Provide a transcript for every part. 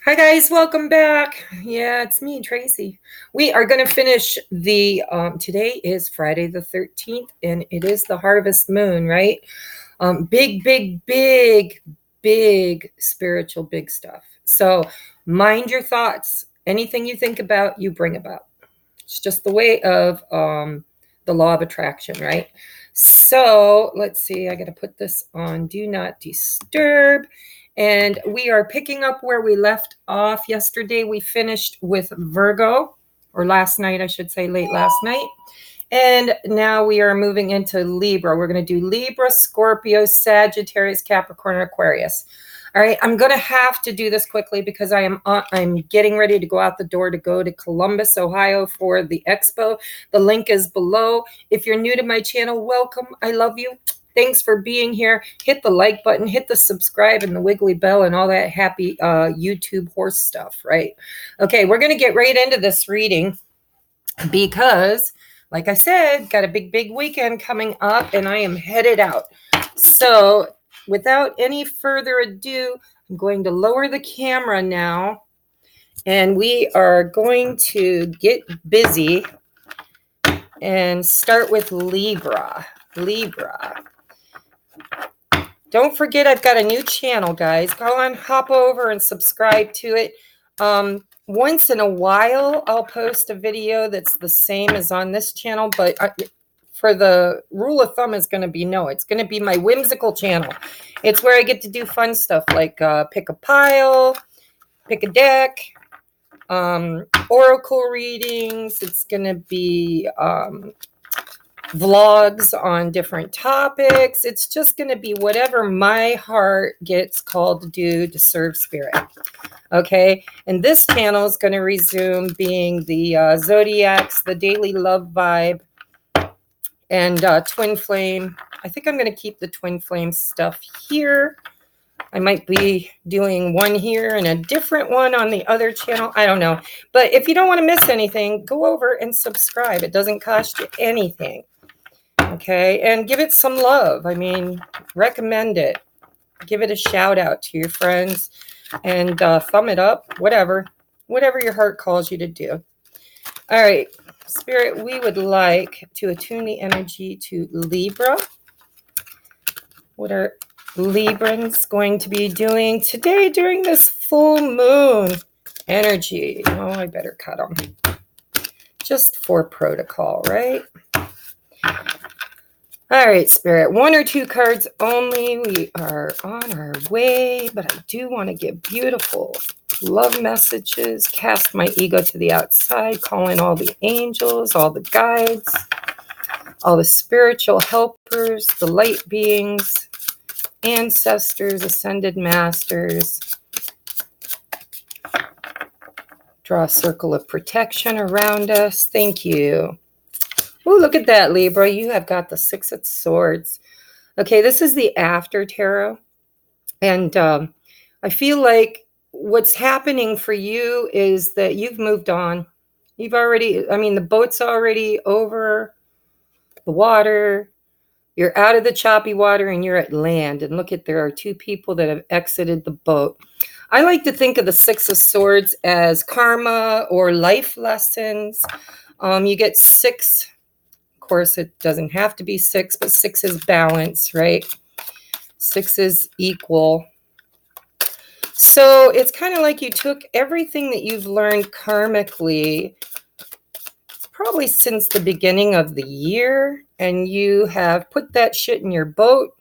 Hi guys, welcome back. Yeah, it's me, Tracy. We are going to finish today is Friday the 13th and it is the harvest moon, right? Big spiritual big stuff. So mind your thoughts. Anything you think about, you bring about. It's just the way of the law of attraction, right? So let's see, I got to put this on do not disturb. And we are picking up where we left off yesterday. We finished with Virgo, or last night, I should say, late last night. And now we are moving into Libra. We're going to do Libra, Scorpio, Sagittarius, Capricorn, Aquarius. All right, I'm going to have to do this quickly because I'm getting ready to go out the door to go to Columbus, Ohio for the expo. The link is below. If you're new to my channel, welcome. I love you. Thanks for being here. Hit the like button, hit the subscribe and the wiggly bell and all that happy YouTube horse stuff, right? Okay, we're going to get right into this reading because, like I said, got a big weekend coming up and I am headed out. So without any further ado, I'm going to lower the camera now and we are going to get busy and start with Libra. Don't forget, I've got a new channel, guys. Go on, hop over and subscribe to it. Once in a while, I'll post a video that's the same as on this channel, but for the rule of thumb is going to be no. It's going to be my whimsical channel. It's where I get to do fun stuff like pick a pile, pick a deck, oracle readings. It's going to be vlogs on different topics. It's just going to be whatever my heart gets called to do to serve spirit. Okay, and this channel is going to resume being the zodiacs, the daily love vibe, and twin flame. I think I'm going to keep the twin flame stuff here. I might be doing one here and a different one on the other channel. I don't know. But if you don't want to miss anything, go over and subscribe. It doesn't cost you anything. Okay, and give it some love. I mean, recommend it. Give it a shout out to your friends and thumb it up, whatever your heart calls you to do. All right, Spirit, we would like to attune the energy to Libra. What are Librans going to be doing today during this full moon energy? Oh, I better cut them. Just for protocol, right? All right, Spirit, one or two cards only. We are on our way, but I do want to give beautiful love messages, cast my ego to the outside, call in all the angels, all the guides, all the spiritual helpers, the light beings, ancestors, ascended masters. Draw a circle of protection around us. Thank you. Oh, look at that, Libra. You have got the Six of Swords. Okay, this is the after tarot. And I feel like what's happening for you is that you've moved on. You've already, the boat's already over the water. You're out of the choppy water and you're at land. And look, there are two people that have exited the boat. I like to think of the Six of Swords as karma or life lessons. You get six. Of course, it doesn't have to be six, but six is balance, right? Six is equal. So it's kind of like you took everything that you've learned karmically, probably since the beginning of the year, and you have put that shit in your boat.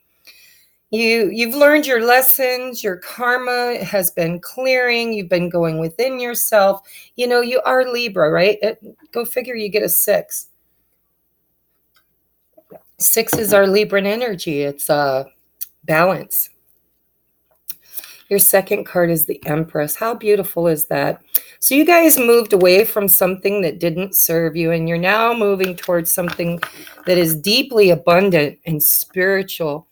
You've learned your lessons. Your karma has been clearing. You've been going within yourself. You know, you are Libra, right? Go figure, you get a six. Six is our Libran energy. It's balance. Your second card is the Empress. How beautiful is that? So you guys moved away from something that didn't serve you, and you're now moving towards something that is deeply abundant and spiritual,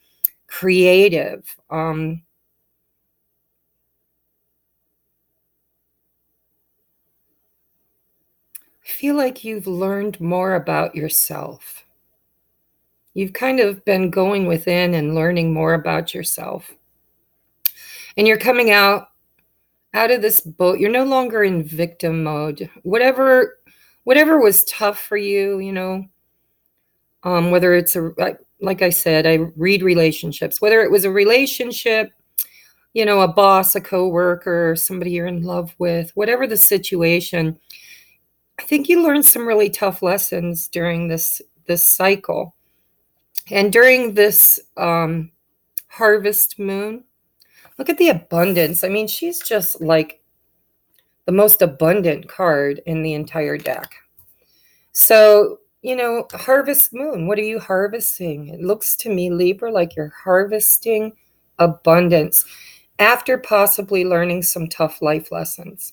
creative. I feel like you've learned more about yourself. You've kind of been going within and learning more about yourself. And you're coming out out of this boat. You're no longer in victim mode. Whatever was tough for you, whether it's like I said, I read relationships, whether it was a relationship, a boss, a coworker, somebody you're in love with, whatever the situation, I think you learned some really tough lessons during this cycle. And during this harvest moon, look at the abundance. I mean, she's just like the most abundant card in the entire deck. So, harvest moon, what are you harvesting? It looks to me, Libra, like you're harvesting abundance after possibly learning some tough life lessons.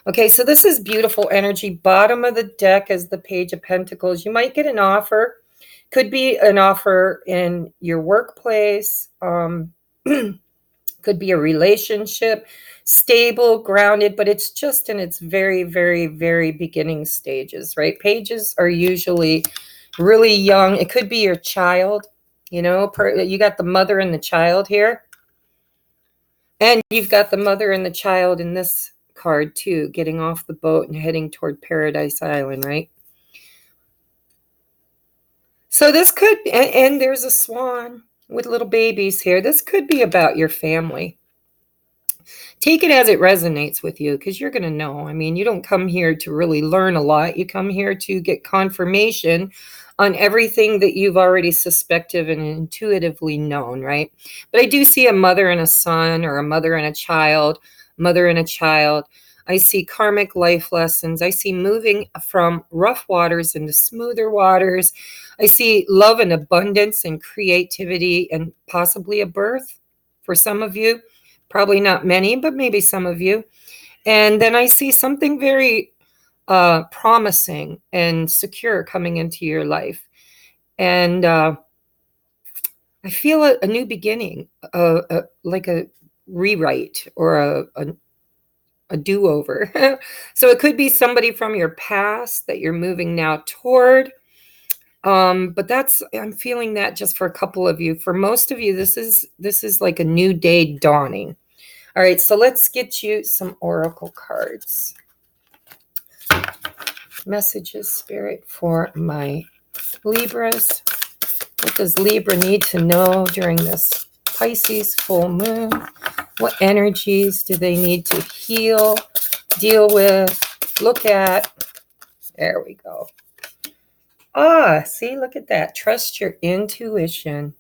Okay, so this is beautiful energy. Bottom of the deck is the Page of Pentacles. You might get an offer. Could be an offer in your workplace. Could be a relationship, stable, grounded, but it's just in its very, very, very beginning stages, right? Pages are usually really young. It could be your child, you got the mother and the child here. And you've got the mother and the child in this card too, getting off the boat and heading toward Paradise Island, right? So this could, and there's a swan with little babies here. This could be about your family. Take it as it resonates with you, because you're going to know. I mean, you don't come here to really learn a lot. You come here to get confirmation on everything that you've already suspected and intuitively known, right? But I do see a mother and a son, or a mother and a child, mother and a child. I see karmic life lessons. I see moving from rough waters into smoother waters. I see love and abundance and creativity and possibly a birth for some of you. Probably not many, but maybe some of you. And then I see something very promising and secure coming into your life. And I feel a new beginning, like a rewrite or a do-over. So it could be somebody from your past that you're moving now toward. But I'm feeling that just for a couple of you. For most of you, this is like a new day dawning. All right, so let's get you some oracle cards. Messages, Spirit, for my Libras. What does Libra need to know during this Pisces full moon? What energies do they need to heal, deal with, look at? There we go. See, look at that. Trust your intuition.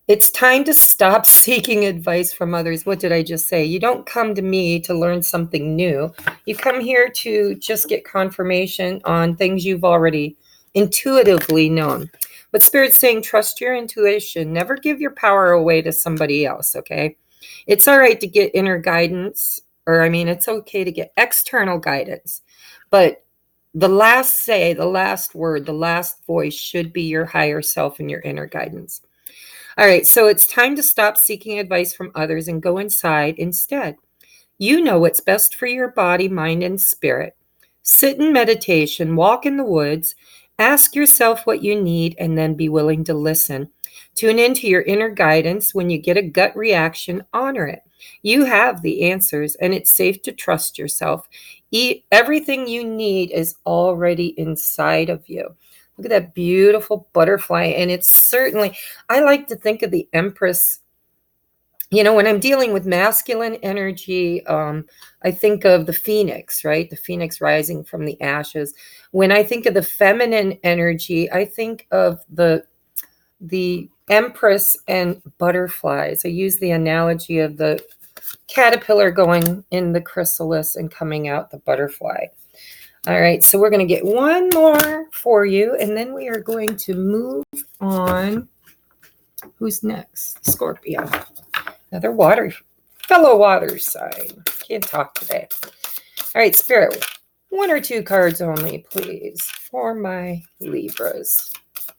It's time to stop seeking advice from others. What did I just say? You don't come to me to learn something new. You come here to just get confirmation on things you've already intuitively known. But Spirit's saying, trust your intuition. Never give your power away to somebody else, okay? It's all right to get inner guidance, it's okay to get external guidance. But the last say, the last word, the last voice should be your higher self and your inner guidance. All right, so it's time to stop seeking advice from others and go inside instead. You know what's best for your body, mind, and spirit. Sit in meditation, walk in the woods, ask yourself what you need, and then be willing to listen. Tune into your inner guidance. When you get a gut reaction, honor it. You have the answers, and it's safe to trust yourself. Everything you need is already inside of you. Look at that beautiful butterfly. And it's certainly, I like to think of the Empress. When I'm dealing with masculine energy, I think of the phoenix, right? The phoenix rising from the ashes. When I think of the feminine energy, I think of the Empress and butterflies. I use the analogy of the caterpillar going in the chrysalis and coming out the butterfly. All right, so we're going to get one more for you, and then we are going to move on. Who's next? Scorpio. Another fellow water sign. Can't talk today. All right, Spirit, one or two cards only, please, for my Libras.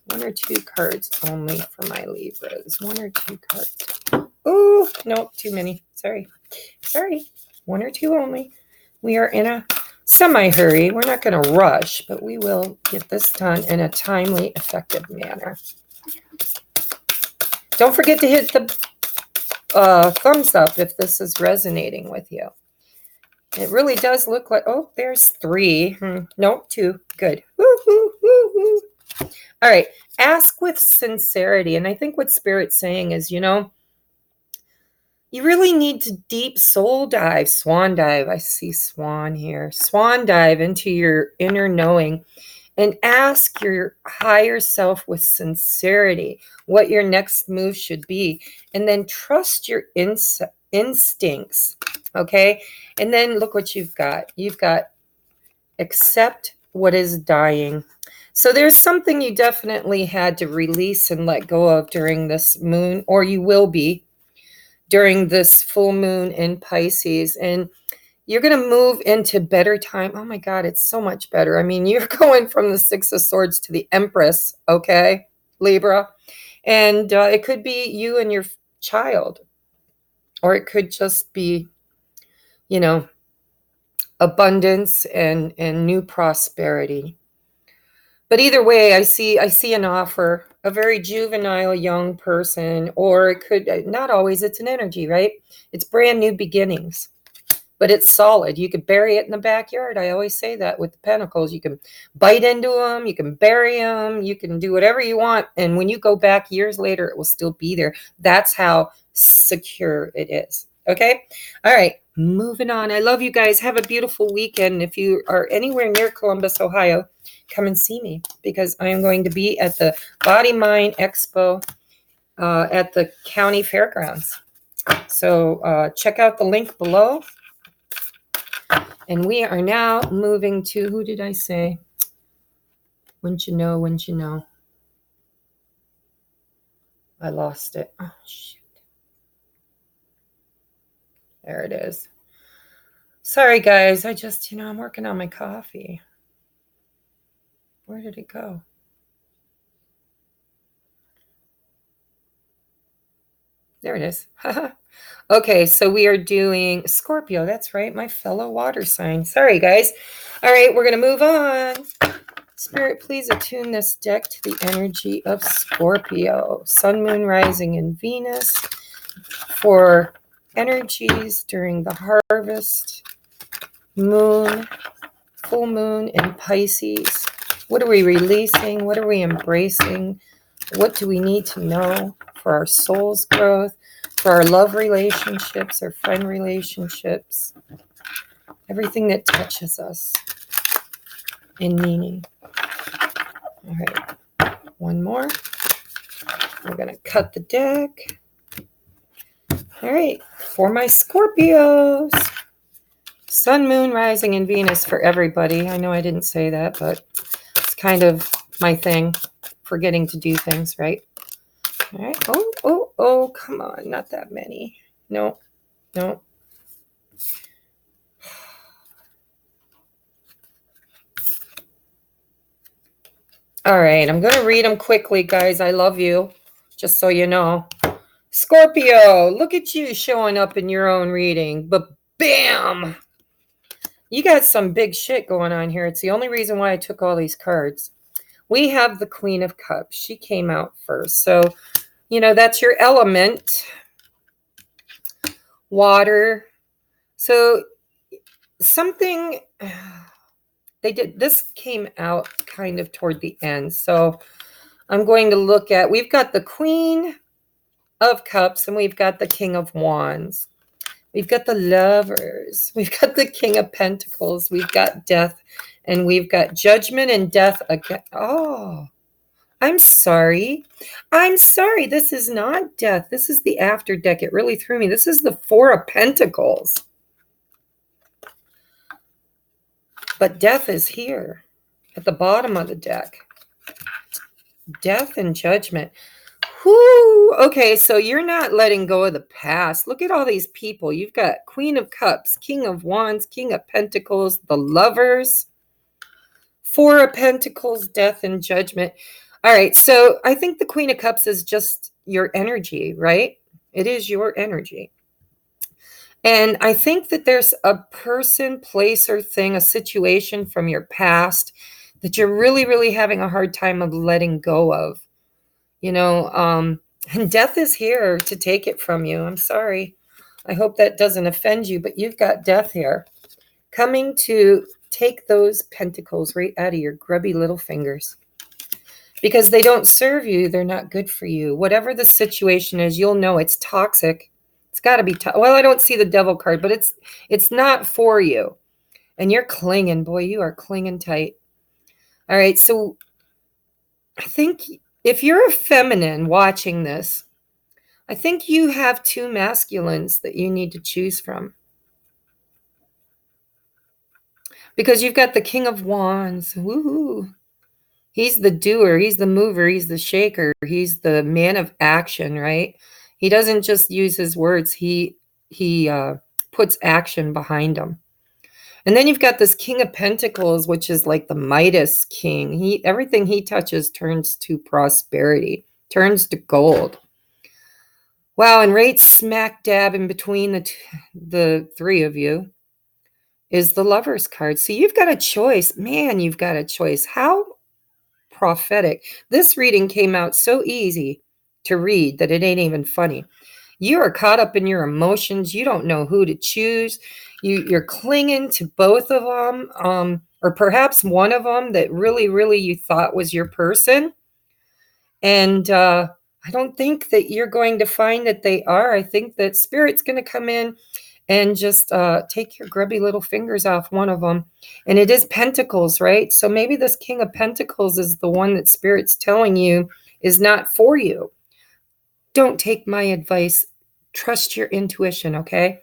One or two cards only for my Libras. One or two cards. Oh, no, too many. Sorry. One or two only. We are in a semi-hurry. We're not going to rush, but we will get this done in a timely, effective manner. Don't forget to hit the thumbs up if this is resonating with you. It really does look like, oh, there's 3. Nope, 2. Good. Woo, woo, woo, woo. All right. Ask with sincerity. And I think what Spirit's saying is, you really need to deep soul dive, swan dive. I see swan here. Swan dive into your inner knowing and ask your higher self with sincerity what your next move should be. And then trust your instincts. Okay. And then look what you've got. You've got accept what is dying. So there's something you definitely had to release and let go of during this moon, or you will be during this full moon in Pisces. And you're going to move into better time. Oh my God, it's so much better. I mean, you're going from the 6 of Swords to the Empress, okay, Libra. And it could be you and your child, or it could just be, abundance and new prosperity. But either way, I see an offer, a very juvenile young person, or it could, not always, it's an energy, right? It's brand new beginnings, but it's solid. You could bury it in the backyard. I always say that with the pentacles. You can bite into them, you can bury them, you can do whatever you want. And when you go back years later, it will still be there. That's how secure it is. Okay. All right. Moving on. I love you guys. Have a beautiful weekend. If you are anywhere near Columbus, Ohio, come and see me, because I am going to be at the Body Mind Expo at the county fairgrounds. So check out the link below. And we are now moving to, who did I say? Wouldn't you know, wouldn't you know? I lost it. Oh, shit. There it is. Sorry, guys. I just, I'm working on my coffee. Where did it go? There it is. Okay, so we are doing Scorpio. That's right, my fellow water sign. Sorry, guys. All right, we're going to move on. Spirit, please attune this deck to the energy of Scorpio. Sun, Moon, Rising, and Venus for energies during the harvest, moon, full moon in Pisces. What are we releasing? What are we embracing? What do we need to know for our soul's growth, for our love relationships, our friend relationships, everything that touches us in meaning? All right, one more. We're going to cut the deck. All right, for my Scorpios. Sun, Moon, Rising, and Venus for everybody. I know I didn't say that, but it's kind of my thing, forgetting to do things, right? All right. Oh, come on. Not that many. No. All right. I'm going to read them quickly, guys. I love you, just so you know. Scorpio, look at you showing up in your own reading. But bam! You got some big shit going on here. It's the only reason why I took all these cards. We have the Queen of Cups. She came out first. So, that's your element. Water. So something this came out kind of toward the end. So I'm going to look at, we've got the Queen of Cups and we've got the King of Wands. We've got the Lovers. We've got the King of Pentacles. We've got Death, and we've got Judgment and Death again. Oh, I'm sorry. This is not Death. This is the after deck. It really threw me. This is the Four of Pentacles. But Death is here at the bottom of the deck. Death and Judgment. Whoo! Okay, so you're not letting go of the past. Look at all these people. You've got Queen of Cups, King of Wands, King of Pentacles, the Lovers, Four of Pentacles, Death and Judgment. All right, so I think the Queen of Cups is just your energy, right? It is your energy. And I think that there's a person, place, or thing, a situation from your past that you're really, really having a hard time of letting go of. And death is here to take it from you. I'm sorry. I hope that doesn't offend you, but you've got death here coming to take those pentacles right out of your grubby little fingers. Because they don't serve you, they're not good for you. Whatever the situation is, you'll know it's toxic. It's got to be well, I don't see the devil card, but it's not for you. And you're clinging, boy, you are clinging tight. All right, so I think if you're a feminine watching this, I think you have two masculines that you need to choose from. Because you've got the King of Wands. Woohoo. He's the doer, he's the mover, he's the shaker, he's the man of action, right? He doesn't just use his words, he puts action behind them. And then you've got this King of Pentacles, which is like the Midas king. Everything he touches turns to prosperity, turns to gold. Wow, and right smack dab in between the three of you is the Lover's card. So you've got a choice. Man, you've got a choice. How prophetic. This reading came out so easy to read that it ain't even funny. You are caught up in your emotions. You don't know who to choose. You're clinging to both of them, or perhaps one of them that really, really you thought was your person. And I don't think that you're going to find that they are. I think that Spirit's going to come in and just take your grubby little fingers off one of them. And it is Pentacles, right? So maybe this King of Pentacles is the one that Spirit's telling you is not for you. Don't take my advice. Trust your intuition, okay?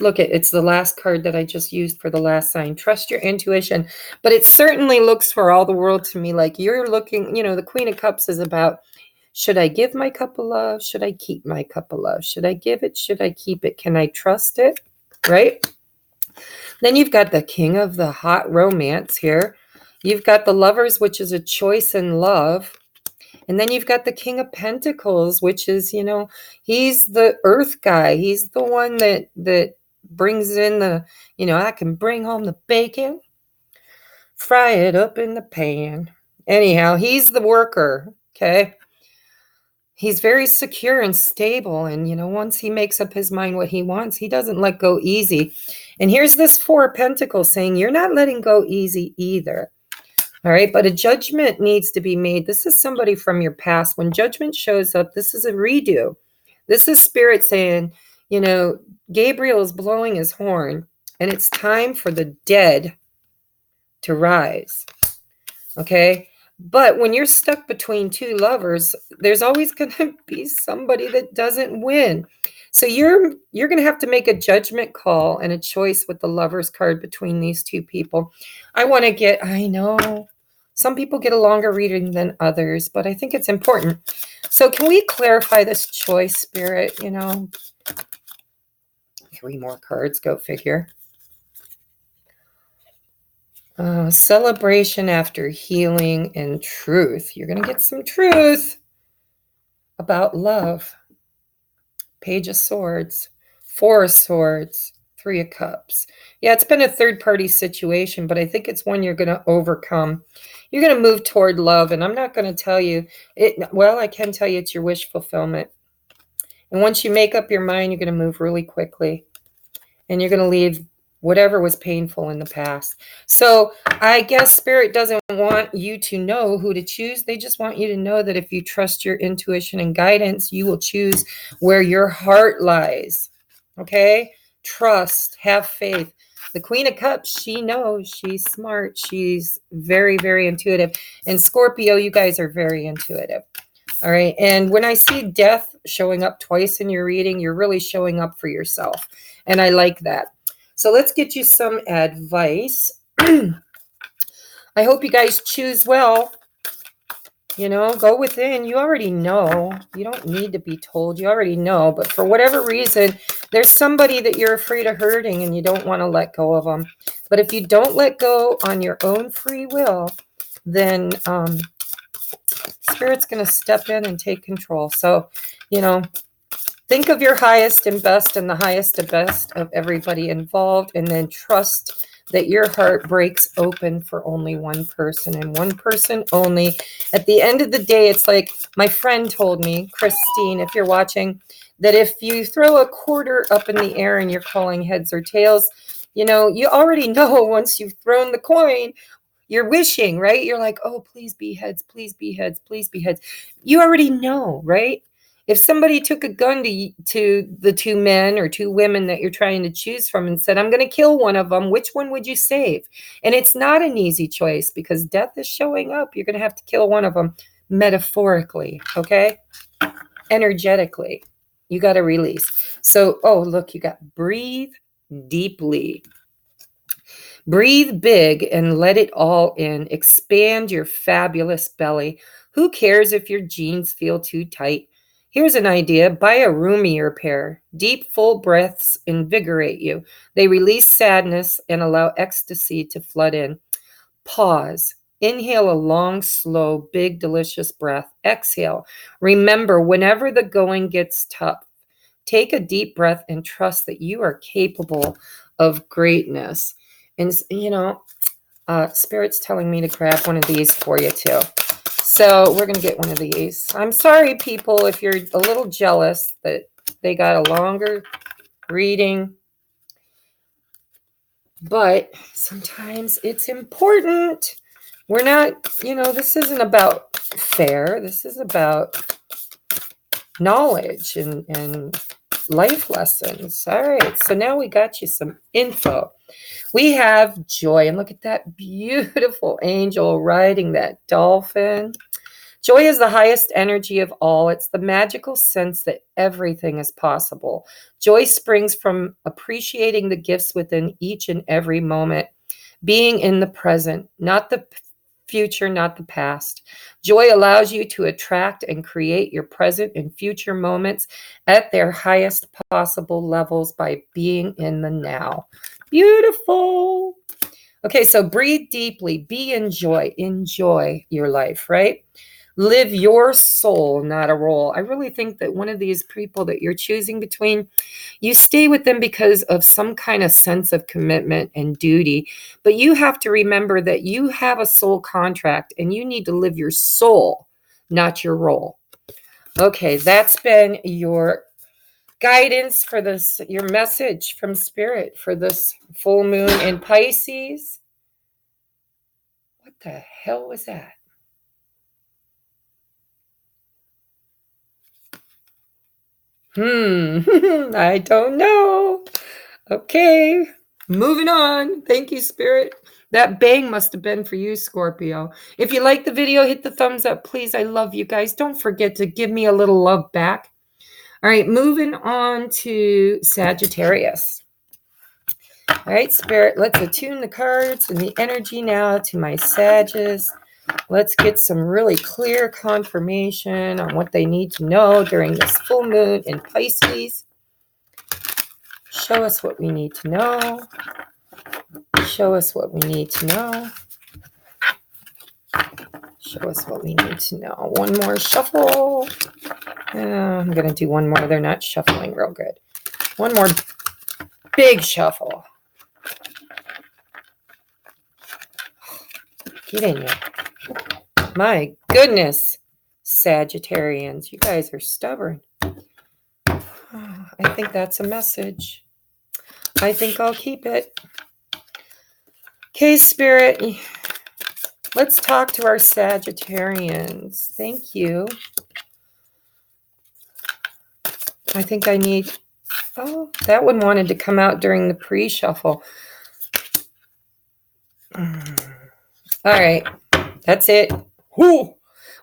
Look, it's the last card that I just used for the last sign. Trust your intuition. But it certainly looks for all the world to me like you're looking, the Queen of Cups is about, should I give my cup of love? Should I keep my cup of love? Should I give it? Should I keep it? Can I trust it? Right? Then you've got the King of the hot romance here. You've got the Lovers, which is a choice in love. And then you've got the King of Pentacles, which is, he's the earth guy. He's the one that brings in the, I can bring home the bacon, fry it up in the pan. Anyhow, he's the worker, okay? He's very secure and stable. And, once he makes up his mind what he wants, he doesn't let go easy. And here's this Four of Pentacles saying, you're not letting go easy either. All right, but a judgment needs to be made. This is somebody from your past. When judgment shows up, this is a redo. This is Spirit saying, Gabriel is blowing his horn, and it's time for the dead to rise. Okay? But when you're stuck between two lovers, there's always going to be somebody that doesn't win. So you're going to have to make a judgment call and a choice with the Lovers card between these two people. I know some people get a longer reading than others, but I think it's important. So can we clarify this choice, Spirit? 3 more cards, go figure. Celebration after healing and truth. You're going to get some truth about love. Page of Swords, 4 of Swords, 3 of Cups. Yeah, it's been a third-party situation, but I think it's one you're going to overcome. You're going to move toward love, and I'm not going to tell you it. Well, I can tell you it's your wish fulfillment. And once you make up your mind, you're going to move really quickly, and you're going to leave whatever was painful in the past. So I guess Spirit doesn't want you to know who to choose. They just want you to know that if you trust your intuition and guidance, you will choose where your heart lies. Okay? Trust, have faith. The Queen of Cups, she knows, she's smart. She's very, very intuitive. And Scorpio, you guys are very intuitive. All right. And when I see death showing up twice in your reading, you're really showing up for yourself. And I like that. So let's get you some advice. I hope you guys choose well. Go within. You already know. You don't need to be told. You already know. But for whatever reason, there's somebody that you're afraid of hurting and you don't want to let go of them. But if you don't let go on your own free will, then Spirit's going to step in and take control. So, think of your highest and best and the highest and best of everybody involved, and then trust that your heart breaks open for only one person and one person only. At the end of the day, it's like my friend told me, Christine, if you're watching, that if you throw a quarter up in the air and you're calling heads or tails, you already know once you've thrown the coin, you're wishing, right? You're like, oh, please be heads, please be heads, please be heads. You already know, right? If somebody took a gun to the two men or two women that you're trying to choose from and said, I'm going to kill one of them, which one would you save? And it's not an easy choice because death is showing up. You're going to have to kill one of them metaphorically, okay? Energetically. You got to release. So, oh, look, you got breathe deeply. Breathe big and let it all in. Expand your fabulous belly. Who cares if your jeans feel too tight? Here's an idea. Buy a roomier pair. Deep, full breaths invigorate you. They release sadness and allow ecstasy to flood in. Pause. Inhale a long, slow, big, delicious breath. Exhale. Remember, whenever the going gets tough, take a deep breath and trust that you are capable of greatness. And, Spirit's telling me to grab one of these for you, too. So we're going to get one of these. I'm sorry, people, if you're a little jealous that they got a longer reading. But sometimes it's important. We're not, this isn't about fair. This is about knowledge and life lessons. All right. So now we got you some info. We have joy. And look at that beautiful angel riding that dolphin. Joy is the highest energy of all. It's the magical sense that everything is possible. Joy springs from appreciating the gifts within each and every moment, being in the present, not the future, not the past. Joy allows you to attract and create your present and future moments at their highest possible levels by being in the now. Beautiful. Okay, so breathe deeply, be in joy, enjoy your life, right? Live your soul, not a role. I really think that one of these people that you're choosing between, you stay with them because of some kind of sense of commitment and duty. But you have to remember that you have a soul contract and you need to live your soul, not your role. Okay, that's been your guidance for this, your message from Spirit for this full moon in Pisces. What the hell was that? I don't know. Okay, moving on. Thank you, Spirit. That bang must have been for you, Scorpio. If you like the video, hit the thumbs up, please. I love you guys. Don't forget to give me a little love back. All right, moving on to Sagittarius. All right, Spirit, let's attune the cards and the energy now to my Sagittarius. Let's get some really clear confirmation on what they need to know during this full moon in Pisces. Show us what we need to know. Show us what we need to know. Show us what we need to know. One more shuffle. I'm going to do one more. They're not shuffling real good. One more big shuffle. Get in here. My goodness, Sagittarians, you guys are stubborn. I think that's a message. I think I'll keep it. Okay, Spirit, let's talk to our Sagittarians. Thank you. I think I need... Oh, that one wanted to come out during the pre-shuffle. All right, that's it. Whew.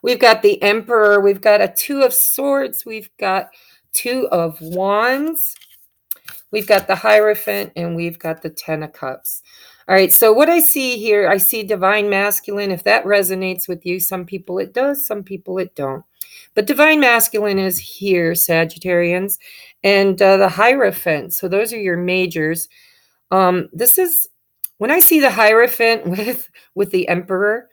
We've got the Emperor. We've got a Two of Swords. We've got Two of Wands. We've got the Hierophant, and we've got the Ten of Cups. All right, so what I see here, I see Divine Masculine. If that resonates with you, some people it does, some people it don't. But Divine Masculine is here, Sagittarians, and the Hierophant. So those are your majors. This is, when I see the Hierophant with the Emperor,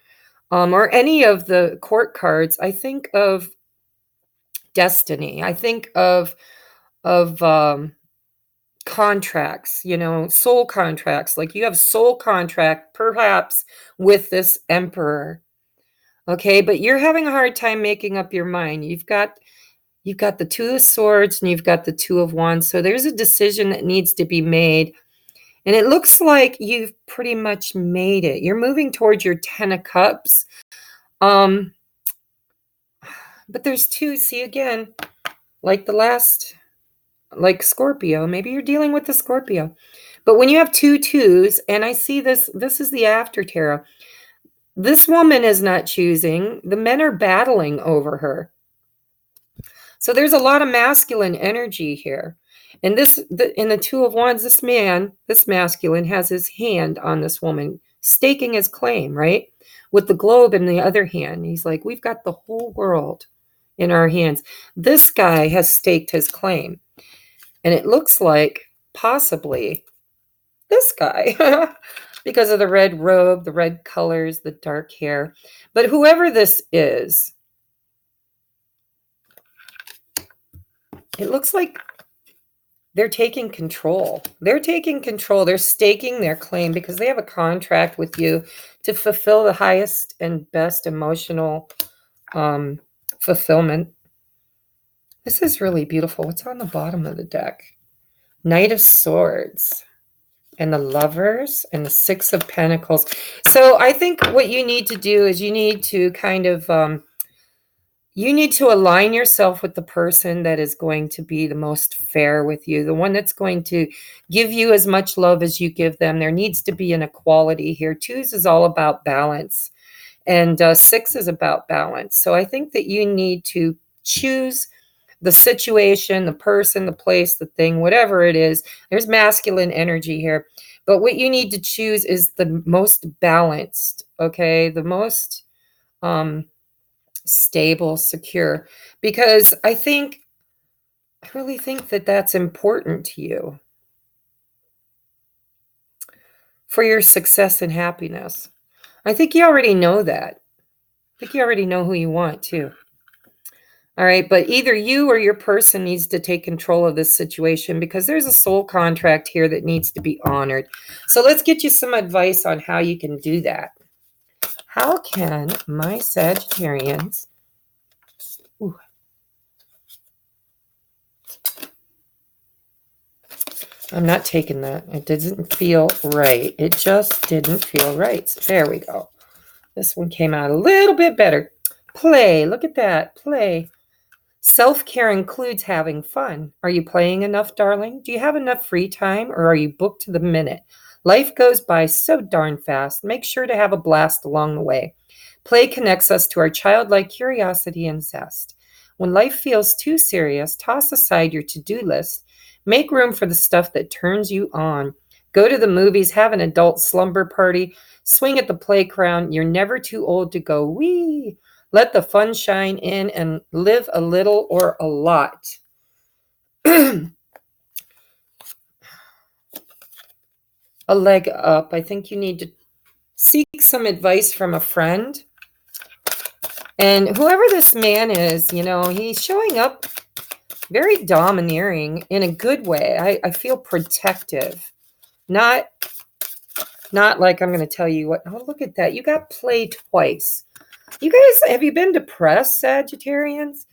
or any of the court cards, I think of destiny. I think of contracts, soul contracts. Like you have soul contract perhaps with this emperor. Okay, but you're having a hard time making up your mind. You've got the Two of Swords and you've got the Two of Wands. So there's a decision that needs to be made. And it looks like you've pretty much made it. You're moving towards your 10 of Cups. But there's two, see again, like the last, like Scorpio. Maybe you're dealing with the Scorpio. But when you have two twos, and I see this is the after tarot. This woman is not choosing. The men are battling over her. So there's a lot of masculine energy here. And in the Two of Wands, this man, this masculine, has his hand on this woman, staking his claim, right? With the globe in the other hand. He's like, we've got the whole world in our hands. This guy has staked his claim. And it looks like possibly this guy, because of the red robe, the red colors, the dark hair. But whoever this is, it looks like they're taking control. They're taking control. They're staking their claim because they have a contract with you to fulfill the highest and best emotional fulfillment. This is really beautiful. What's on the bottom of the deck? Knight of Swords and the Lovers and the Six of Pentacles. So I think what you need to do is you need to kind of you need to align yourself with the person that is going to be the most fair with you, the one that's going to give you as much love as you give them. There needs to be an equality here. Twos is all about balance, and six is about balance. So I think that you need to choose the situation, the person, the place, the thing, whatever it is. There's masculine energy here. But what you need to choose is the most balanced, okay? The most stable, secure, because I really think that that's important to you for your success and happiness. I think you already know that. I think you already know who you want too. All right, but either you or your person needs to take control of this situation because there's a soul contract here that needs to be honored. So let's get you some advice on how you can do that. How can my Sagittarians... Ooh. I'm not taking that. It doesn't feel right. It just didn't feel right. So there we go. This one came out a little bit better. Play. Look at that. Play. Self-care includes having fun. Are you playing enough, darling? Do you have enough free time, or are you booked to the minute? Life goes by so darn fast. Make sure to have a blast along the way. Play connects us to our childlike curiosity and zest. When life feels too serious, toss aside your to-do list. Make room for the stuff that turns you on. Go to the movies, have an adult slumber party, swing at the playground. You're never too old to go wee. Let the fun shine in and live a little or a lot. A leg up. I think you need to seek some advice from a friend. And whoever this man is, he's showing up very domineering in a good way. I feel protective. Not like I'm going to tell you what. Oh, look at that. You got play twice. You guys, have you been depressed, Sagittarians?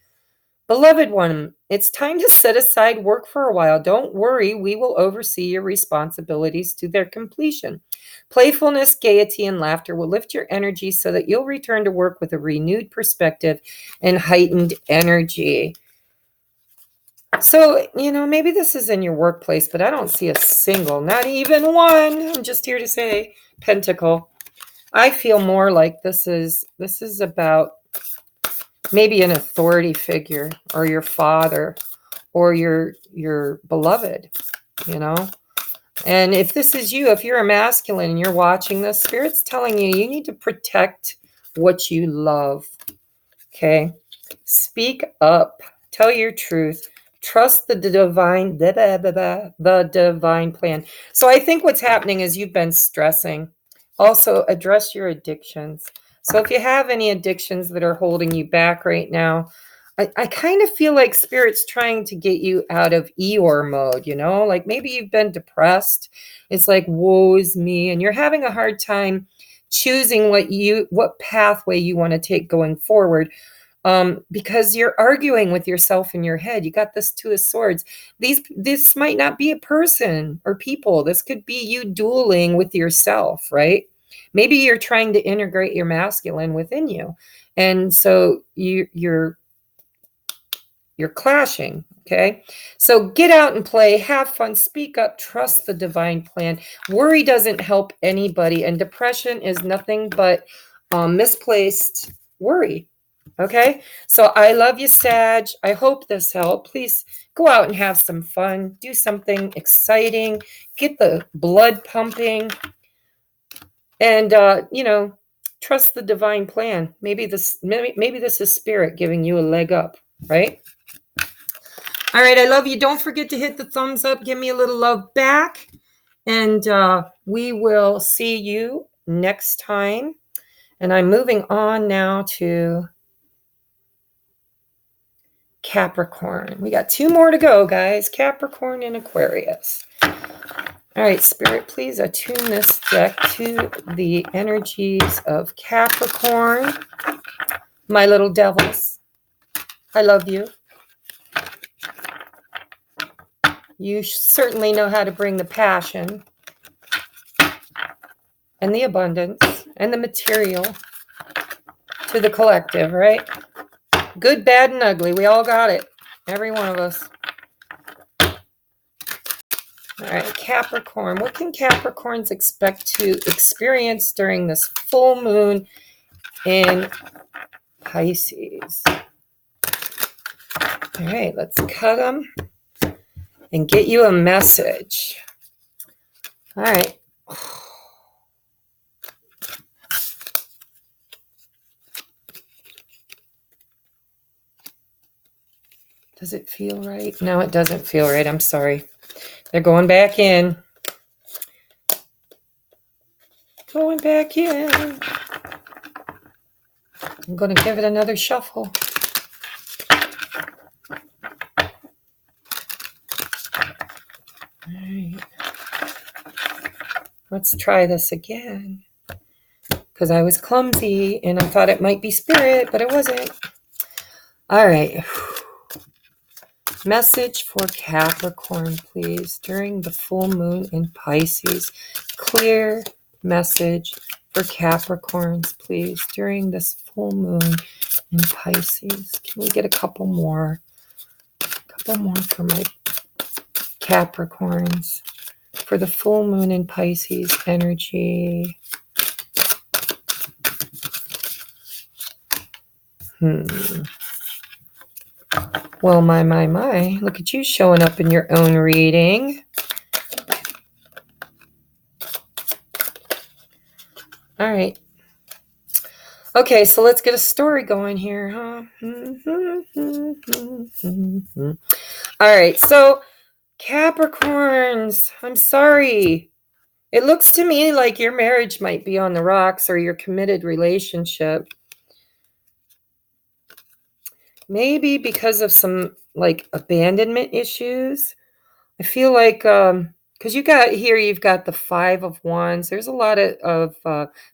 Beloved one, it's time to set aside work for a while. Don't worry, we will oversee your responsibilities to their completion. Playfulness, gaiety, and laughter will lift your energy so that you'll return to work with a renewed perspective and heightened energy. So, maybe this is in your workplace, but I don't see a single, not even one. I'm just here to say Pentacle. I feel more like this is about maybe an authority figure or your father or your beloved, And if this is you, if you're a masculine and you're watching this, Spirit's telling you need to protect what you love. Okay? Speak up. Tell your truth. Trust the divine plan. So I think what's happening is you've been stressing. Also, address your addictions. So if you have any addictions that are holding you back right now, I kind of feel like Spirit's trying to get you out of Eeyore mode, you know? Like maybe you've been depressed. It's like, woe is me. And you're having a hard time choosing what pathway you want to take going forward. Because you're arguing with yourself in your head. You got this Two of Swords. This might not be a person or people. This could be you dueling with yourself, right? Maybe you're trying to integrate your masculine within you. And so you're clashing. Okay. So get out and play, have fun, speak up, trust the divine plan. Worry doesn't help anybody. And depression is nothing but misplaced worry. Okay. So I love you, Sag. I hope this helped. Please go out and have some fun. Do something exciting. Get the blood pumping. And, trust the divine plan. Maybe this is Spirit giving you a leg up, right? All right, I love you. Don't forget to hit the thumbs up. Give me a little love back. And we will see you next time. And I'm moving on now to Capricorn. We got 2 more to go, guys. Capricorn and Aquarius. All right, Spirit, please attune this deck to the energies of Capricorn. My little devils, I love you. You certainly know how to bring the passion and the abundance and the material to the collective, right? Good, bad, and ugly. We all got it. Every one of us. All right, Capricorn. What can Capricorns expect to experience during this full moon in Pisces? All right, let's cut them and get you a message. All right. Does it feel right? No, it doesn't feel right. I'm sorry. They're going back in. Going back in. I'm going to give it another shuffle. All right. Let's try this again. Because I was clumsy and I thought it might be Spirit, but it wasn't. All right. Message for Capricorn, please, during the full moon in Pisces. Clear message for Capricorns, please, during this full moon in Pisces. Can we get a couple more? A couple more for my Capricorns for the full moon in Pisces energy. Well, my. Look at you showing up in your own reading. All right. Okay, so let's get a story going here, huh? All right, so Capricorns, I'm sorry. It looks to me like your marriage might be on the rocks or your committed relationship. Maybe because of some like abandonment issues. I feel like because you've got the 5 of Wands. There's a lot of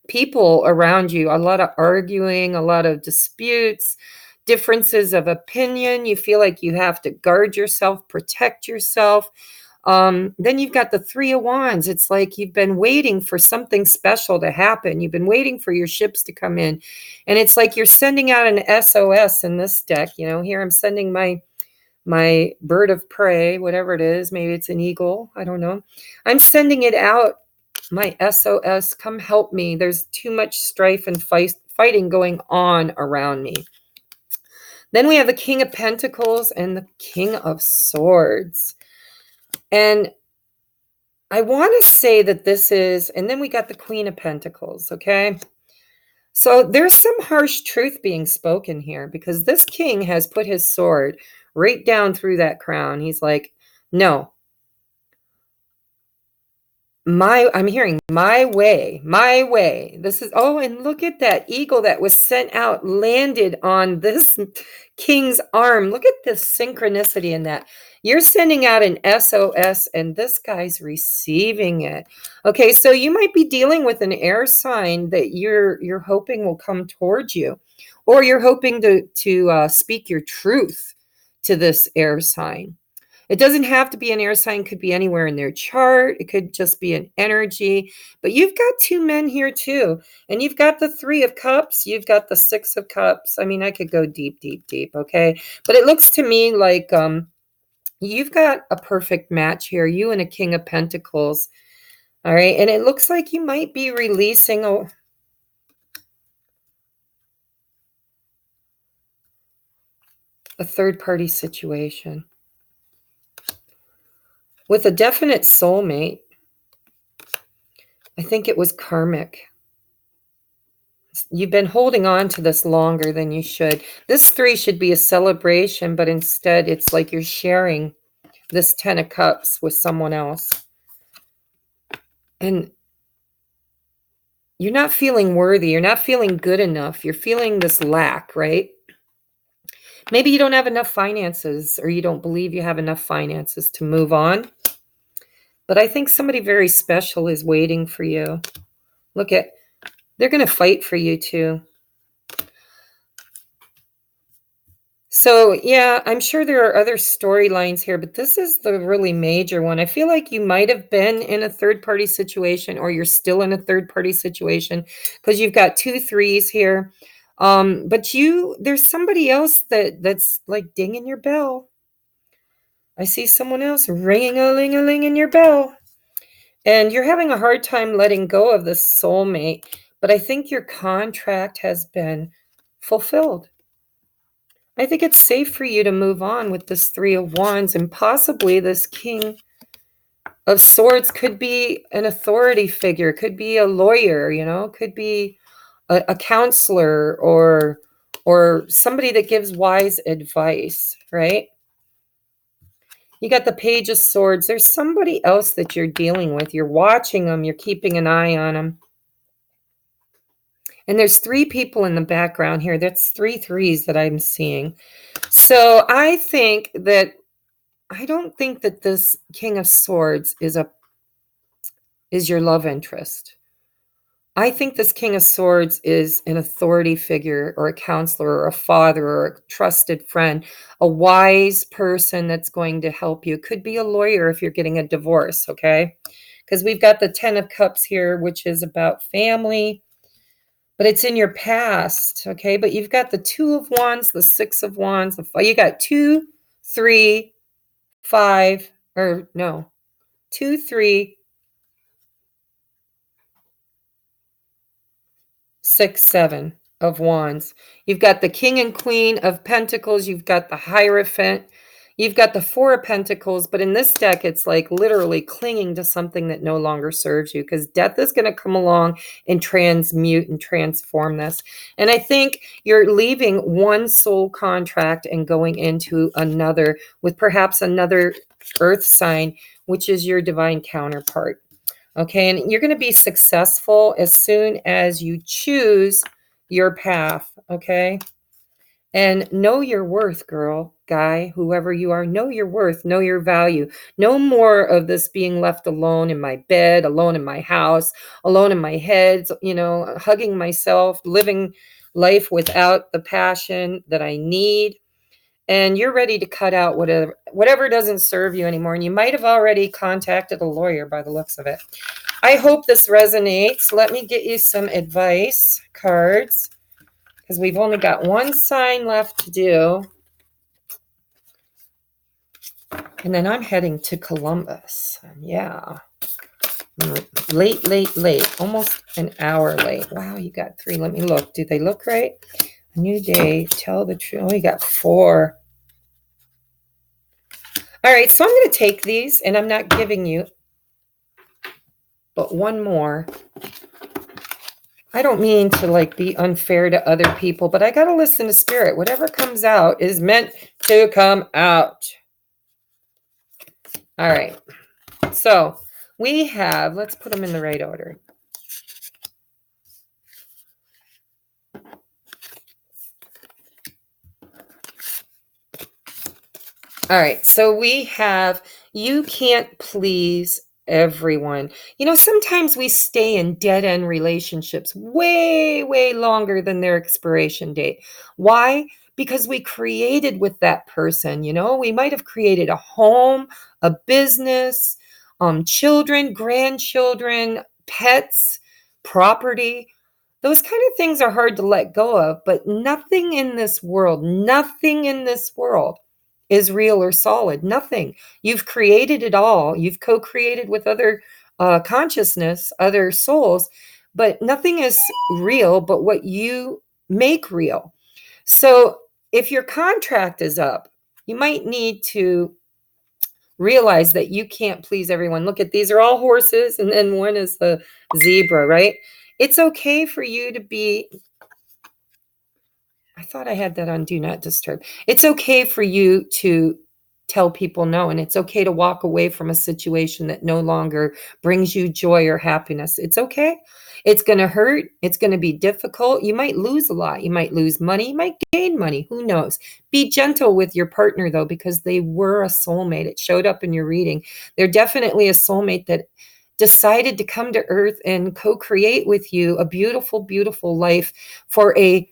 people around you, a lot of arguing, a lot of disputes, differences of opinion. You feel like you have to guard yourself, protect yourself. Then you've got the 3 of Wands. It's like you've been waiting for something special to happen. You've been waiting for your ships to come in. And it's like you're sending out an SOS in this deck. You know, here I'm sending my bird of prey, whatever it is. Maybe it's an eagle. I don't know. I'm sending it out. My SOS, come help me. There's too much strife and fighting going on around me. Then we have the King of Pentacles and the King of Swords. And I want to say that this is, and then we got the Queen of Pentacles, okay? So there's some harsh truth being spoken here because this king has put his sword right down through that crown. He's like, no, I'm hearing my way, my way. This is, oh, and look at that eagle that was sent out, landed on this king's arm. Look at the synchronicity in that. You're sending out an SOS and this guy's receiving it. Okay, so you might be dealing with an air sign that you're hoping will come towards you, or you're hoping to speak your truth to this air sign. It doesn't have to be an air sign, could be anywhere in their chart. It could just be an energy. But you've got two men here too. And you've got the 3 of Cups. You've got the 6 of Cups. I mean, I could go deep, deep, deep, okay? But it looks to me like you've got a perfect match here. You and a King of Pentacles. All right. And it looks like you might be releasing a third-party situation with a definite soulmate. I think it was karmic. You've been holding on to this longer than you should. This 3 should be a celebration, but instead it's like you're sharing this 10 of Cups with someone else. And you're not feeling worthy. You're not feeling good enough. You're feeling this lack, right? Maybe you don't have enough finances, or you don't believe you have enough finances to move on. But I think somebody very special is waiting for you. Look at, they're going to fight for you too. So, yeah, I'm sure there are other storylines here, but this is the really major one. I feel like you might have been in a third-party situation, or you're still in a third-party situation, because you've got 2 3s here. But there's somebody else that's like dinging your bell. I see someone else ring-a-ling-a-ling in your bell. And you're having a hard time letting go of this soulmate, but I think your contract has been fulfilled. I think it's safe for you to move on with this 3 of Wands, and possibly this King of Swords could be an authority figure, could be a lawyer, could be a counselor, or somebody that gives wise advice, right? You got the Page of Swords. There's somebody else that you're dealing with. You're watching them. You're keeping an eye on them. And there's 3 people in the background here. That's 3 3s that I'm seeing. So I don't think that this King of Swords is your love interest. I think this King of Swords is an authority figure, or a counselor, or a father, or a trusted friend, a wise person that's going to help you. Could be a lawyer if you're getting a divorce, okay? Because we've got the 10 of Cups here, which is about family, but it's in your past, okay? But you've got the 2 of Wands, the 6 of Wands, you got 2, 3, 5, or no, 2, 3, 6, 7 of Wands. You've got the King and Queen of Pentacles. You've got the Hierophant. You've got the 4 of Pentacles. But in this deck, it's like literally clinging to something that no longer serves you, because death is going to come along and transmute and transform this. And I think you're leaving one soul contract and going into another with perhaps another earth sign, which is your divine counterpart. Okay, and you're going to be successful as soon as you choose your path, okay? And know your worth, girl, guy, whoever you are. Know your worth, know your value. No more of this being left alone in my bed, alone in my house, alone in my head, hugging myself, living life without the passion that I need. And you're ready to cut out whatever doesn't serve you anymore. And you might have already contacted a lawyer by the looks of it. I hope this resonates. Let me get you some advice cards, because we've only got one sign left to do. And then I'm heading to Columbus. Yeah. Late. Almost an hour late. Wow, you got 3. Let me look. Do they look right? A new day. Tell the truth. Oh, you got 4. All right, so I'm going to take these, and I'm not giving you but one more. I don't mean to be unfair to other people, but I got to listen to spirit. Whatever comes out is meant to come out. All right. So We have, let's put them in the right order. All right, so we have, you can't please everyone. You know, sometimes we stay in dead end relationships way, way longer than their expiration date. Why? Because we created with that person. You know, we might have created a home, a business, children, grandchildren, pets, property. Those kind of things are hard to let go of, but nothing in this world is real or solid. Nothing. You've created it all. You've co-created with other consciousness, other souls, but nothing is real but what you make real. So if your contract is up, you might need to realize that you can't please everyone. Look at, these are all horses, and then one is the zebra, right? It's okay for you to be, I thought I had that on do not disturb. It's okay for you to tell people no, and it's okay to walk away from a situation that no longer brings you joy or happiness. It's okay. It's going to hurt. It's going to be difficult. You might lose a lot. You might lose money. You might gain money. Who knows? Be gentle with your partner, though, because they were a soulmate. It showed up in your reading. They're definitely a soulmate that decided to come to earth and co-create with you a beautiful, beautiful life for a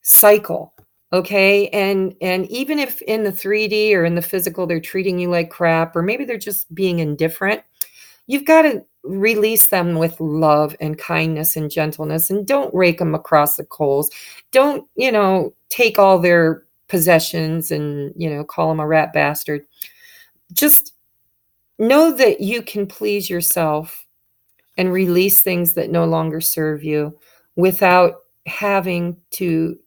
cycle. Okay. And even if in the 3D or in the physical they're treating you like crap, or maybe they're just being indifferent, you've got to release them with love and kindness and gentleness, and don't rake them across the coals. Don't, take all their possessions and, call them a rat bastard. Just know that you can please yourself and release things that no longer serve you without having to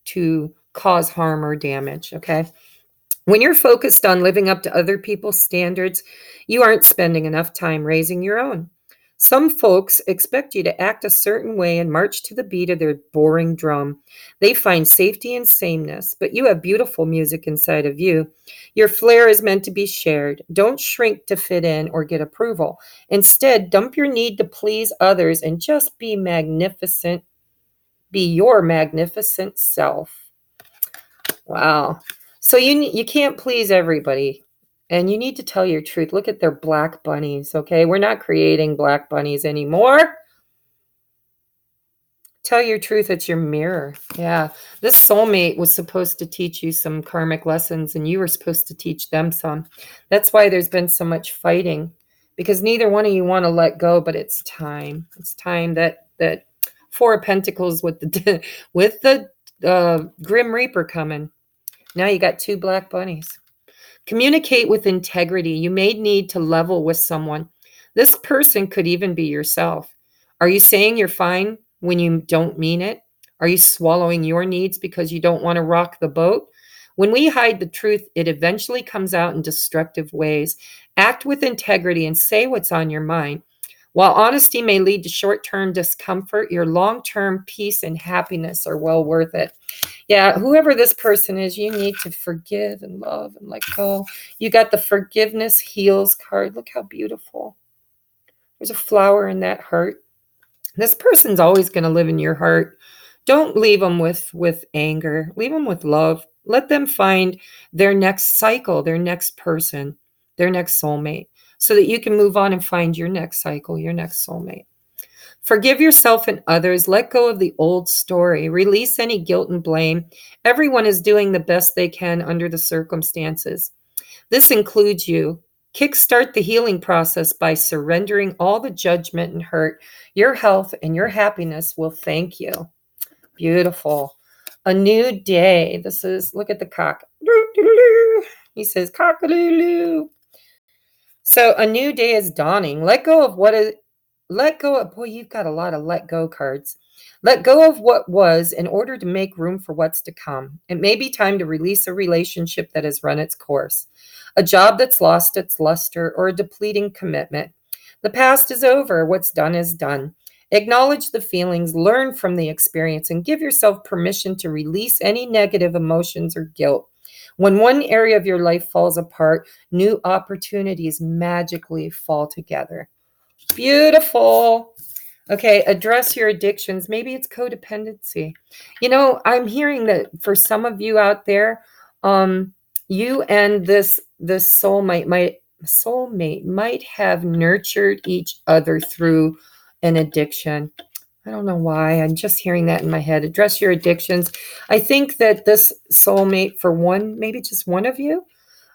cause harm or damage. Okay. When you're focused on living up to other people's standards, you aren't spending enough time raising your own. Some folks expect you to act a certain way and march to the beat of their boring drum. They find safety in sameness, but you have beautiful music inside of you. Your flair is meant to be shared. Don't shrink to fit in or get approval. Instead, dump your need to please others and just be magnificent. Be your magnificent self. Wow. So you can't please everybody, and you need to tell your truth. Look at their black bunnies, okay? We're not creating black bunnies anymore. Tell your truth, it's your mirror. Yeah. This soulmate was supposed to teach you some karmic lessons, and you were supposed to teach them some. That's why there's been so much fighting, because neither one of you want to let go, but it's time. It's time that Four of Pentacles with the with the Grim Reaper coming. Now you got two black bunnies. Communicate with integrity. You may need to level with someone. This person could even be yourself. Are you saying you're fine when you don't mean it? Are you swallowing your needs because you don't want to rock the boat? When we hide the truth, it eventually comes out in destructive ways. Act with integrity and say what's on your mind. While honesty may lead to short-term discomfort, your long-term peace and happiness are well worth it. Yeah, whoever this person is, you need to forgive and love and let go. You got the forgiveness heals card. Look how beautiful. There's a flower in that heart. This person's always going to live in your heart. Don't leave them with anger. Leave them with love. Let them find their next cycle, their next person, their next soulmate, so that you can move on and find your next cycle, your next soulmate. Forgive yourself and others. Let go of the old story. Release any guilt and blame. Everyone is doing the best they can under the circumstances. This includes you. Kickstart the healing process by surrendering all the judgment and hurt. Your health and your happiness will thank you. Beautiful. A new day. This is, look at the cock. He says, cock-a-doodle-doo. So a new day is dawning. Let go of, boy, you've got a lot of let go cards. Let go of what was in order to make room for what's to come. It may be time to release a relationship that has run its course, a job that's lost its luster, or a depleting commitment. The past is over. What's done is done. Acknowledge the feelings, learn from the experience, and give yourself permission to release any negative emotions or guilt. When one area of your life falls apart, new opportunities magically fall together. Beautiful. Okay, address your addictions. Maybe it's codependency. I'm hearing that for some of you out there, you and this soulmate might have nurtured each other through an addiction. I don't know why. I'm just hearing that in my head. Address your addictions. I think that this soulmate, for one, maybe just one of you,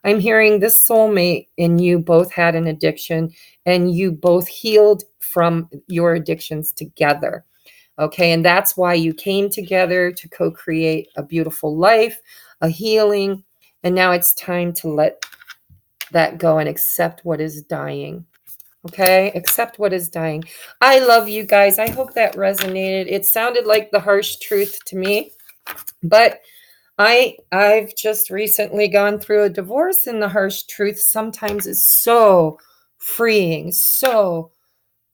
I'm hearing this soulmate and you both had an addiction and you both healed from your addictions together. Okay. And that's why you came together to co create a beautiful life, a healing. And now it's time to let that go and accept what is dying. Okay, accept what is dying. I love you guys. I hope that resonated. It sounded like the harsh truth to me, but I've just recently gone through a divorce, and the harsh truth sometimes is so freeing, so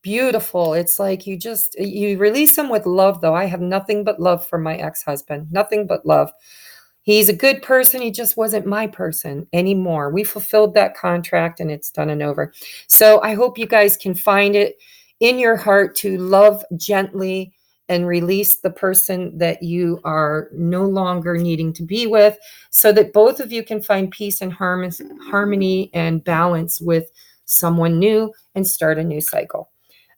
beautiful. It's like you release them with love, though. I have nothing but love for my ex-husband. Nothing but love. He's a good person. He just wasn't my person anymore. We fulfilled that contract and it's done and over. So I hope you guys can find it in your heart to love gently and release the person that you are no longer needing to be with so that both of you can find peace and harmony and balance with someone new and start a new cycle.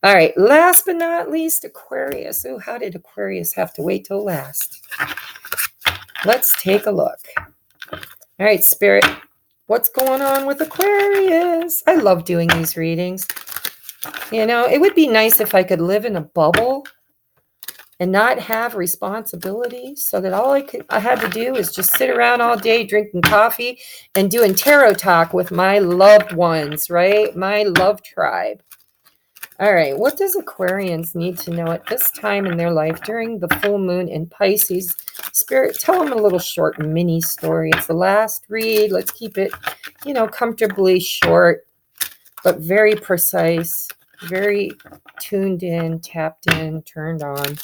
All right, last but not least, Aquarius. Oh, how did Aquarius have to wait till last? Let's take a look. All right, Spirit, what's going on with Aquarius? I love doing these readings. It would be nice if I could live in a bubble and not have responsibilities so that all I had to do is just sit around all day drinking coffee and doing tarot talk with my loved ones, right? My love tribe. All right, what does Aquarians need to know at this time in their life during the full moon in Pisces? Spirit, tell them a little short mini story. It's the last read. Let's keep it, comfortably short, but very precise, very tuned in, tapped in, turned on.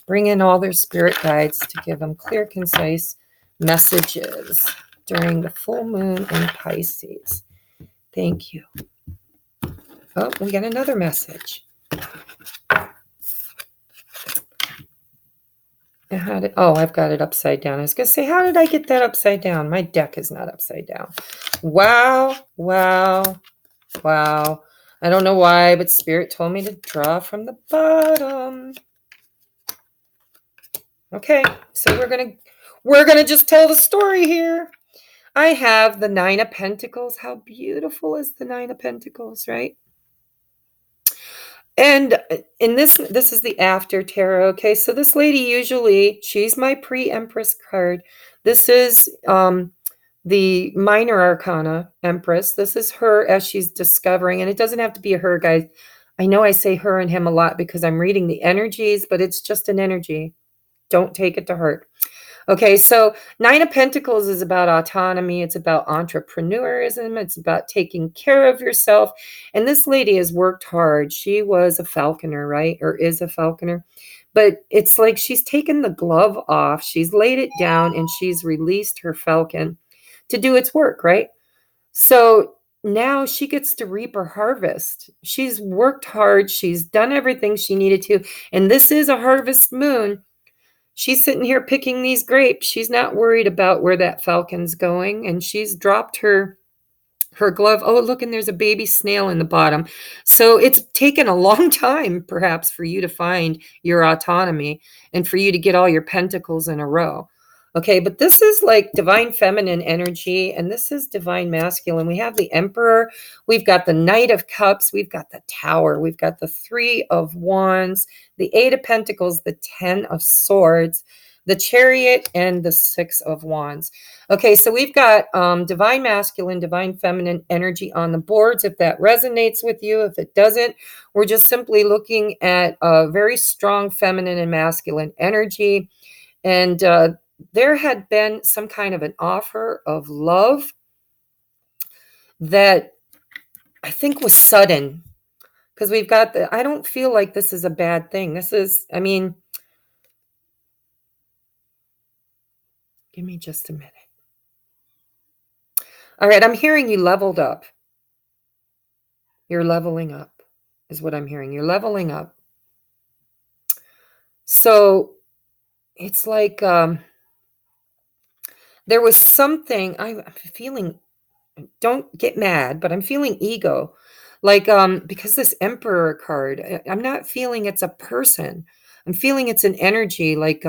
Bring in all their spirit guides to give them clear, concise messages during the full moon in Pisces. Thank you. Oh, we got another message. I've got it upside down. I was going to say, how did I get that upside down? My deck is not upside down. Wow, wow, wow. I don't know why, but Spirit told me to draw from the bottom. Okay, so we're gonna just tell the story here. I have the Nine of Pentacles. How beautiful is the Nine of Pentacles, right? And in this is the after tarot. Okay, so this lady usually, she's my pre-Empress card. This is the minor arcana Empress. This is her as she's discovering, and it doesn't have to be a her, guys. I know I say her and him a lot because I'm reading the energies, but it's just an energy. Don't take it to heart. Okay, so Nine of Pentacles is about autonomy. It's about entrepreneurism. It's about taking care of yourself. And this lady has worked hard. She was a falconer, right? Or is a falconer. But it's like she's taken the glove off. She's laid it down and she's released her falcon to do its work, right? So now she gets to reap her harvest. She's worked hard. She's done everything she needed to. And this is a harvest moon. She's sitting here picking these grapes. She's not worried about where that falcon's going, and she's dropped her glove. Oh, look, and there's a baby snail in the bottom. So it's taken a long time, perhaps, for you to find your autonomy and for you to get all your pentacles in a row. Okay, but this is like divine feminine energy, and this is divine masculine. We have the Emperor, we've got the Knight of Cups, we've got the Tower, we've got the Three of Wands, the Eight of Pentacles, the Ten of Swords, the Chariot, and the Six of Wands. Okay, so we've got divine masculine, divine feminine energy on the boards. If that resonates with you, if it doesn't, we're just simply looking at a very strong feminine and masculine energy. And there had been some kind of an offer of love that I think was sudden, because we've got I don't feel like this is a bad thing. This is, give me just a minute. All right, I'm hearing you leveled up. You're leveling up, is what I'm hearing. You're leveling up. So it's like there was something I'm feeling. Don't get mad, but I'm feeling ego. Like because this Emperor card, I'm not feeling it's a person. I'm feeling it's an energy, like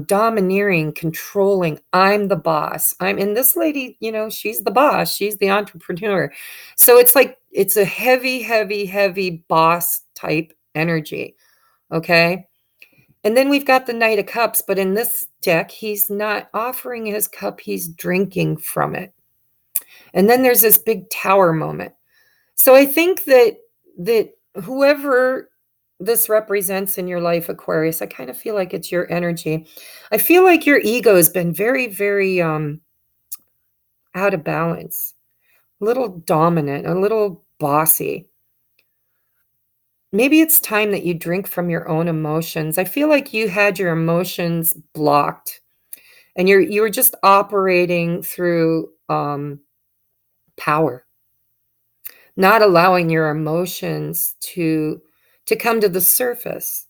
domineering, controlling. I'm the boss. And this lady, she's the boss. She's the entrepreneur. So it's like it's a heavy, heavy, heavy boss type energy. Okay. And then we've got the Knight of Cups, but in this deck, he's not offering his cup, he's drinking from it. And then there's this big tower moment. So I think that whoever this represents in your life, Aquarius, I kind of feel like it's your energy. I feel like your ego has been very, very out of balance, a little dominant, a little bossy. Maybe it's time that you drink from your own emotions. I feel like you had your emotions blocked and you were just operating through power, not allowing your emotions to come to the surface.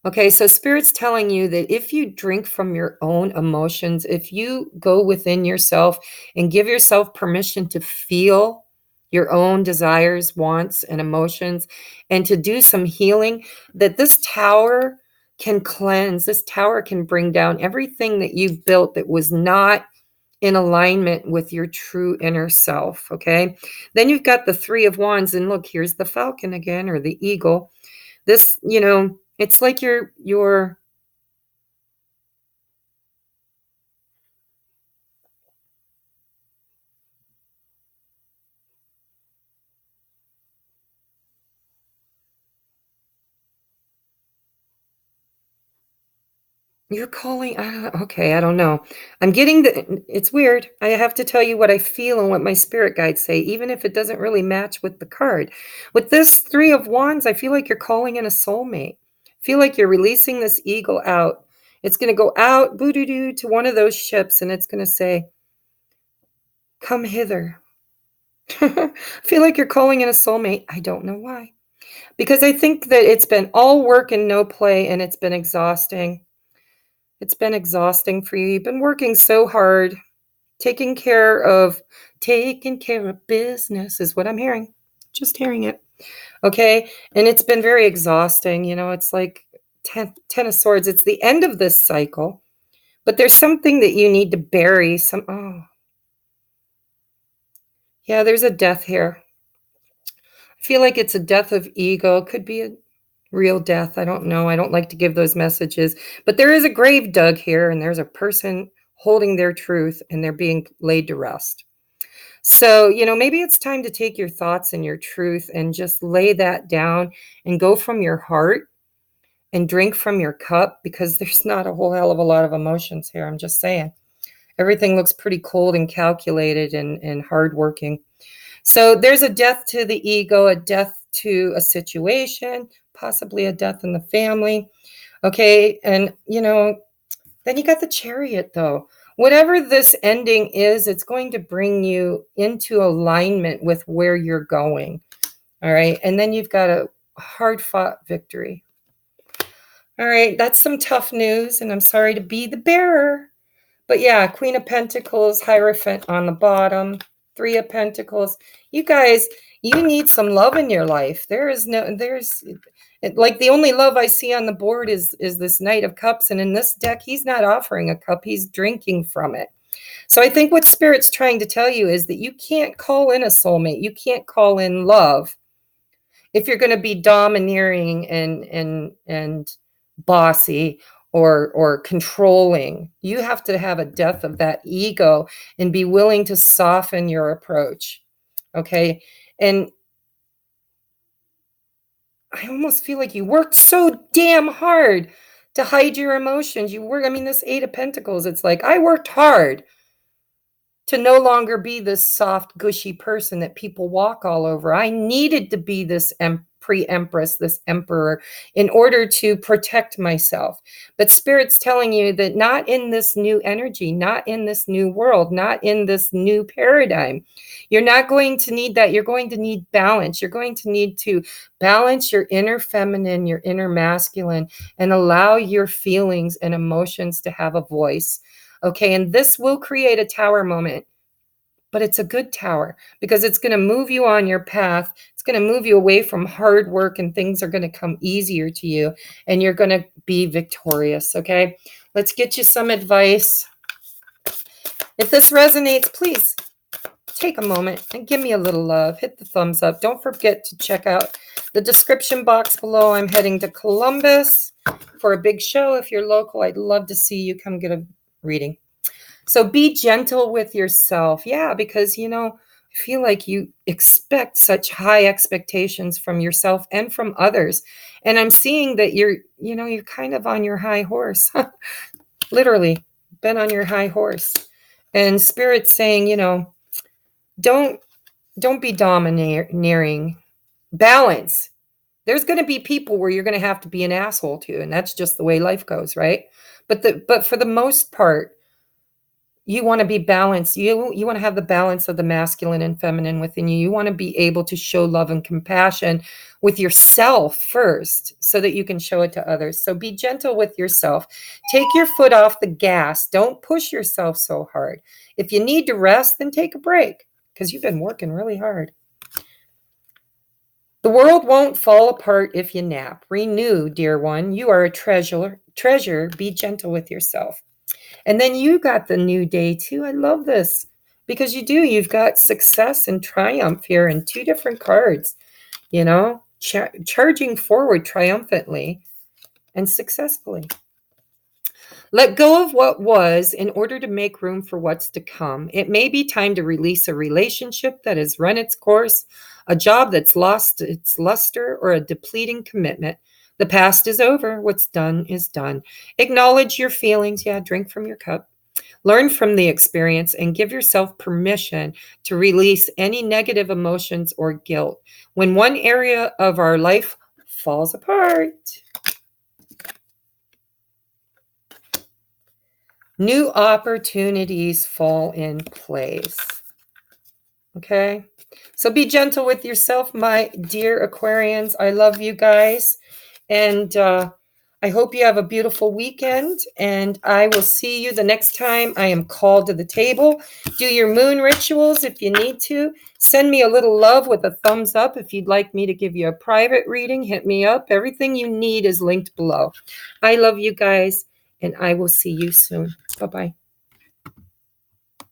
Okay, so Spirit's telling you that if you drink from your own emotions, if you go within yourself and give yourself permission to feel your own desires, wants, and emotions, and to do some healing, that this tower can cleanse, this tower can bring down everything that you've built that was not in alignment with your true inner self. Okay, then you've got the Three of Wands, and look, here's the falcon again, or the eagle. This, it's like you're calling. Okay, I don't know. I'm getting it's weird. I have to tell you what I feel and what my spirit guides say, even if it doesn't really match with the card. With this Three of Wands, I feel like you're calling in a soulmate. I feel like you're releasing this eagle out. It's going to go out, boo doo doo, to one of those ships, and it's going to say, "Come hither." I feel like you're calling in a soulmate. I don't know why. Because I think that it's been all work and no play, and it's been exhausting. It's been exhausting for you. You've been working so hard, taking care of business is what I'm hearing. Just hearing it. Okay? And it's been very exhausting. It's like Ten of Swords. It's the end of this cycle, but there's something that you need to bury. Yeah, there's a death here. I feel like it's a death of ego. Could be a real death. I don't know. I don't like to give those messages, but there is a grave dug here, and there's a person holding their truth, and they're being laid to rest. So, maybe it's time to take your thoughts and your truth and just lay that down and go from your heart and drink from your cup, because there's not a whole hell of a lot of emotions here. I'm just saying. Everything looks pretty cold and calculated and hardworking. So there's a death to the ego, a death to a situation, possibly a death in the family. Okay. And, then you got the Chariot, though. Whatever this ending is, it's going to bring you into alignment with where you're going. All right. And then you've got a hard fought victory. All right. That's some tough news. And I'm sorry to be the bearer. But yeah, Queen of Pentacles, Hierophant on the bottom, Three of Pentacles. You guys, you need some love in your life. There's like the only love I see on the board is this Knight of Cups. And in this deck, he's not offering a cup. He's drinking from it. So I think what Spirit's trying to tell you is that you can't call in a soulmate. You can't call in love if you're going to be domineering and bossy or controlling. You have to have a death of that ego and be willing to soften your approach. Okay. And I almost feel like you worked so damn hard to hide your emotions. This Eight of Pentacles, it's like, I worked hard to no longer be this soft, gushy person that people walk all over. I needed to be this pre-empress, this emperor, in order to protect myself. But Spirit's telling you that not in this new energy, not in this new world, not in this new paradigm. You're not going to need that. You're going to need balance. You're going to need to balance your inner feminine, your inner masculine, and allow your feelings and emotions to have a voice. Okay, and this will create a tower moment, but it's a good tower because it's going to move you on your path. It's going to move you away from hard work, and things are going to come easier to you, and you're going to be victorious. Okay, let's get you some advice. If this resonates, please take a moment and give me a little love. Hit the thumbs up. Don't forget to check out the description box below. I'm heading to Columbus for a big show. If you're local, I'd love to see you. Come get a reading. So be gentle with yourself. Yeah, because, I feel like you expect such high expectations from yourself and from others. And I'm seeing that you're kind of on your high horse. Literally been on your high horse. And Spirit's saying, don't be domineering. Balance. There's going to be people where you're going to have to be an asshole to, and that's just the way life goes, right? But for the most part, you want to be balanced. You want to have the balance of the masculine and feminine within you. You want to be able to show love and compassion with yourself first so that you can show it to others. So be gentle with yourself. Take your foot off the gas. Don't push yourself so hard. If you need to rest, then take a break because you've been working really hard. The world won't fall apart if you nap. Renew, dear one. You are a treasure. Be gentle with yourself. And then you got the new day too. I love this because you do. You've got success and triumph here in two different cards, charging forward triumphantly and successfully. Let go of what was in order to make room for what's to come. It may be time to release a relationship that has run its course, a job that's lost its luster, or a depleting commitment. The past is over. What's done is done. Acknowledge your feelings. Yeah, drink from your cup. Learn from the experience and give yourself permission to release any negative emotions or guilt. When one area of our life falls apart, new opportunities fall in place. Okay? So be gentle with yourself, my dear Aquarians. I love you guys. And I hope you have a beautiful weekend. And I will see you the next time I am called to the table. Do your moon rituals if you need to. Send me a little love with a thumbs up. If you'd like me to give you a private reading, hit me up. Everything you need is linked below. I love you guys. And I will see you soon. Bye-bye.